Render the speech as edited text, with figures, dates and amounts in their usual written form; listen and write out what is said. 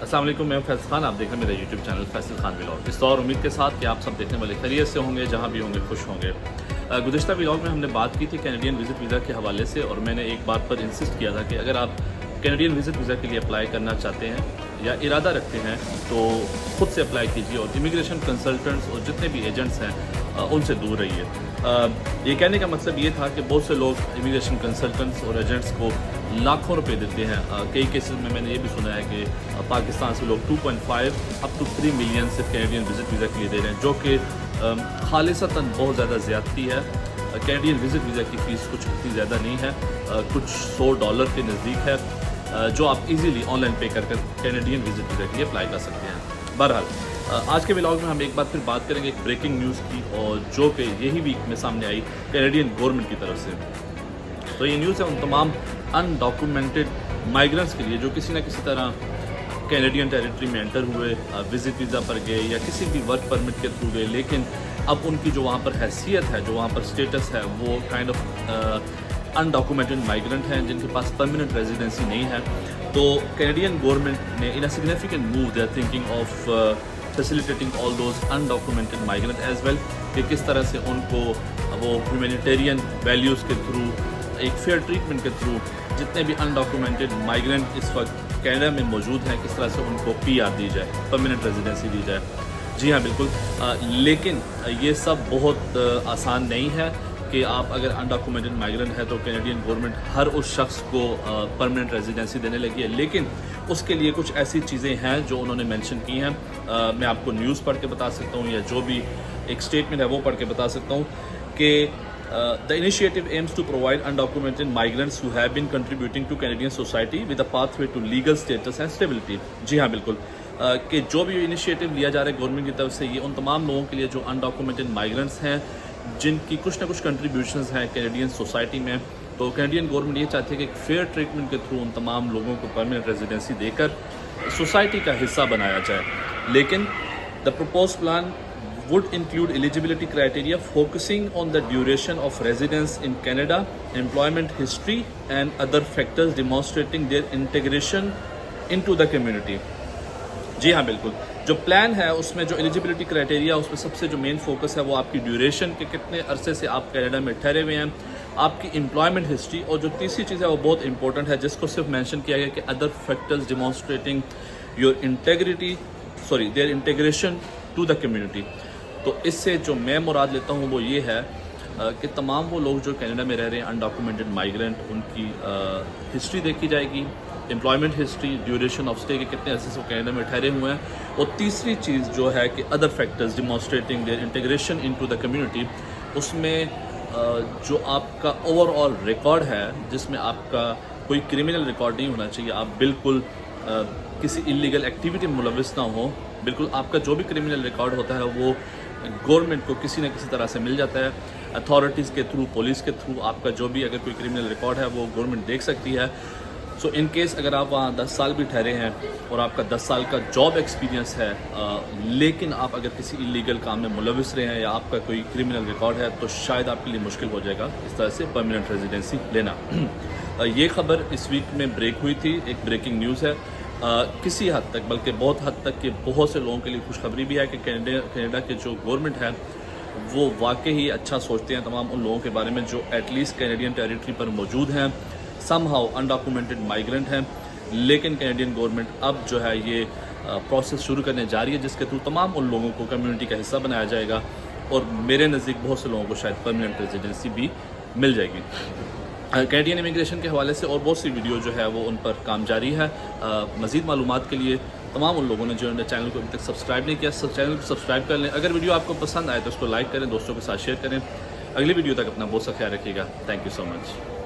अस्सलाम वालेकुम, मैं फैसल खान। आप देख रहे हैं मेरा YouTube channel Faisal Khan vlog. इस दौर उम्मीद के साथ कि आप सब देखने वाले खैरियत से होंगे, जहाँ भी होंगे खुश होंगे। गुज़िश्ता व्लॉग में हमने बात की थी कैनेडियन विज़िट वीज़ा के हवाले से, और मैंने एक बात पर इंसिस्ट किया था कि अगर आप कैनेडियन विज़िट वीज़ा के लिए अप्लाई करना चाहते हैं या इरादा रखते हैं तो ख़ुद से अप्लाई कीजिए, और इमिग्रेशन कंसल्टेंट्स और जितने भी एजेंट्स हैं उनसे दूर रहिए। ये कहने का मतलब ये था कि बहुत से लोग इमिग्रेशन कंसल्टेंट्स और एजेंट्स को लाखों रुपए देते हैं। कई केसेस में मैंने ये भी सुना है कि पाकिस्तान से लोग 2.5 अप टू 3 मिलियन सिर्फ कैनेडियन विज़िट वीज़ा के लिए दे रहे हैं, जो कि खालिसतन बहुत ज़्यादा ज़्यादती है। कैनेडियन विज़िट वीज़ा की फ़ीस कुछ इतनी ज़्यादा नहीं है, कुछ $100 के नज़दीक है, जो आप इजीली ऑनलाइन पे कर कैनेडियन विज़िट वीज़ा के लिए अप्लाई कर सकते हैं। बहरहाल आज के व्लॉग में हम एक बार फिर बात करेंगे एक ब्रेकिंग न्यूज़ की, और जो कि यही वीक में सामने आई कैनेडियन गवर्नमेंट की तरफ से। तो ये न्यूज़ है उन तमाम अनडॉक्यूमेंटेड माइग्रेंट्स के लिए जो किसी न किसी तरह कैनेडियन टेरिटरी में एंटर हुए, विज़िट वीज़ा पर गए या किसी भी वर्क परमिट के थ्रू गए, लेकिन अब उनकी जो वहाँ पर हैसियत है, जो वहाँ पर स्टेटस है, वो काइंड ऑफ अनडॉक्यूमेंटेड माइग्रेंट हैं जिनके पास परमानेंट रेजिडेंसी नहीं है। तो कैनेडियन गवर्नमेंट ने in a significant move they are thinking of facilitating all those undocumented migrant as well, कि किस तरह से उनको वो ह्यूमैनिटेरियन वैल्यूज़ के थ्रू, एक फेयर ट्रीटमेंट के थ्रू जितने भी अनडॉक्यूमेंटेड माइग्रेंट इस वक्त कनाडा में मौजूद हैं, किस तरह से उनको PR दी जाए, परमानेंट रेजिडेंसी दी जाए। जी हाँ, बिल्कुल। लेकिन ये सब बहुत आसान नहीं है कि आप अगर अनडॉक्यूमेंटेड माइग्रेंट है तो कैनेडियन गवर्नमेंट हर उस शख्स को परमानेंट रेजिडेंसी देने लगी है, लेकिन उसके लिए कुछ ऐसी चीज़ें हैं जो उन्होंने मेंशन की हैं। मैं आपको न्यूज़ पढ़ के बता सकता हूँ या जो भी एक स्टेटमेंट है वो पढ़ के बता सकता हूँ कि the initiative aims to provide undocumented migrants who have been contributing to Canadian society with a pathway to legal status and stability। जी हाँ, बिल्कुल। कि जो भी इनिशिएटिव लिया जा रहा है गवर्नमेंट की तरफ से, ये उन तमाम लोगों के लिए जो अनडॉक्यूमेंटेड माइग्रेंट्स हैं, जिनकी कुछ ना कुछ कंट्रीब्यूशंस हैं कैनेडियन सोसाइटी में। तो कैनेडियन गवर्नमेंट ये चाहती है कि एक फेयर ट्रीटमेंट के थ्रू उन तमाम लोगों को परमानेंट रेजिडेंसी देकर सोसाइटी का हिस्सा बनाया जाए। लेकिन the propose plan would include eligibility criteria focusing on the duration of residence in Canada, employment history and other factors demonstrating their integration into the community। जी हाँ, बिल्कुल। जो प्लान है उसमें जो एलिजिबिलिटी क्राइटेरिया, उसमें सबसे जो मेन फोकस है वो आपकी ड्यूरेशन के कितने अरसे से आप कनाडा में ठहरे हुए हैं, आपकी एम्प्लॉयमेंट हिस्ट्री, और जो तीसरी चीज़ है वो बहुत इंपॉर्टेंट है जिसको सिर्फ मेंशन किया गया कि other factors demonstrating their integration to the community. तो इससे जो मैं मुराद लेता हूँ वो ये है कि तमाम वो लोग जो कनाडा में रह रहे हैं अनडॉक्यूमेंटेड माइग्रेंट, उनकी हिस्ट्री देखी जाएगी, employment history, duration of stay के कितने अरसे से वो कनाडा में ठहरे हुए हैं, और तीसरी चीज़ जो है कि other factors demonstrating their integration into the community. उसमें जो आपका ओवरऑल रिकॉर्ड है, जिसमें आपका कोई क्रिमिनल रिकॉर्ड नहीं होना चाहिए, आप बिल्कुल किसी इलीगल एक्टिविटी में मुलविस ना हो, बिल्कुल आपका जो भी क्रिमिनल रिकॉर्ड होता है वो गवर्नमेंट को किसी न किसी तरह से मिल जाता है, अथॉरिटीज़ के थ्रू, पुलिस के थ्रू। आपका जो भी अगर कोई क्रिमिनल रिकॉर्ड है वो गवर्नमेंट देख सकती है। सो इन केस अगर आप वहाँ 10 साल भी ठहरे हैं और आपका 10 साल का जॉब एक्सपीरियंस है, लेकिन आप अगर किसी इलीगल काम में मुलविस रहे हैं या आपका कोई क्रिमिनल रिकॉर्ड है, तो शायद आपके लिए मुश्किल हो जाएगा इस तरह से परमानेंट रेजिडेंसी लेना। ये खबर इस वीक में ब्रेक हुई थी, एक ब्रेकिंग न्यूज़ है। किसी हद तक, बल्कि बहुत हद तक के बहुत से लोगों के लिए खुशखबरी भी है कि कनाडा के जो गवर्नमेंट है वो वाकई ही अच्छा सोचते हैं तमाम उन लोगों के बारे में जो एटलीस्ट कैनेडियन टेरिटरी पर मौजूद हैं, समहाउ अनडॉक्यूमेंटेड माइग्रेंट हैं। लेकिन कैनेडियन गवर्नमेंट अब जो है ये प्रोसेस शुरू करने जा रही है जिसके थ्रू तमाम उन लोगों को कम्युनिटी का हिस्सा बनाया जाएगा, और मेरे नज़दीक बहुत से लोगों को शायद परमानेंट रेजिडेंसी भी मिल जाएगी। कैनेडियन इमिग्रेशन के हवाले से और बहुत सी वीडियो जो है वो उन पर काम जारी है। मज़ीद मालूमात के लिए तमाम उन लोगों ने जो चैनल को अभी तक सब्सक्राइब नहीं किया, चैनल को सब्सक्राइब कर लें। अगर वीडियो आपको पसंद आए तो उसको लाइक करें, दोस्तों के साथ शेयर करें। अगली वीडियो तक अपना बहुत सा ख्याल रखिएगा। Thank you so much.